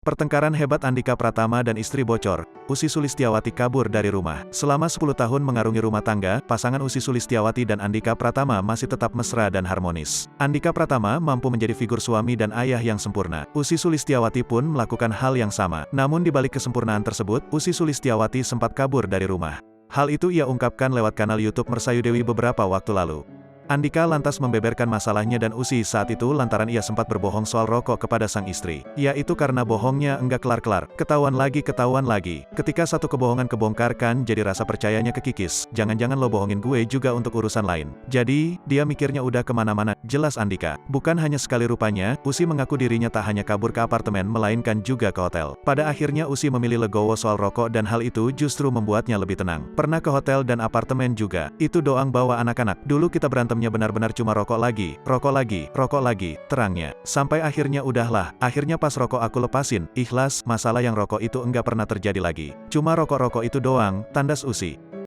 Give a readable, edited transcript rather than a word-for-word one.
Pertengkaran hebat Andika Pratama dan istri bocor, Ussy Sulistyawati kabur dari rumah. Selama 10 tahun mengarungi rumah tangga, pasangan Ussy Sulistyawati dan Andika Pratama masih tetap mesra dan harmonis. Andika Pratama mampu menjadi figur suami dan ayah yang sempurna. Ussy Sulistyawati pun melakukan hal yang sama. Namun di balik kesempurnaan tersebut, Ussy Sulistyawati sempat kabur dari rumah. Hal itu ia ungkapkan lewat kanal YouTube Mersayu Dewi beberapa waktu lalu. Andika lantas membeberkan masalahnya dan Ussy saat itu lantaran ia sempat berbohong soal rokok kepada sang istri. Yaitu karena bohongnya enggak kelar-kelar, ketahuan lagi. Ketika satu kebohongan kebongkarkan, jadi rasa percayanya kekikis. Jangan-jangan lo bohongin gue juga untuk urusan lain. Jadi, dia mikirnya udah kemana-mana, jelas Andika. Bukan hanya sekali rupanya, Ussy mengaku dirinya tak hanya kabur ke apartemen melainkan juga ke hotel. Pada akhirnya Ussy memilih legowo soal rokok dan hal itu justru membuatnya lebih tenang. Pernah ke hotel dan apartemen juga. Itu doang bawa anak-anak. Dulu kita berantem benar-benar cuma rokok lagi, terangnya. Sampai akhirnya udahlah, akhirnya pas rokok aku lepasin, ikhlas, masalah yang rokok itu enggak pernah terjadi lagi. Cuma rokok-rokok itu doang, tandas Ussy.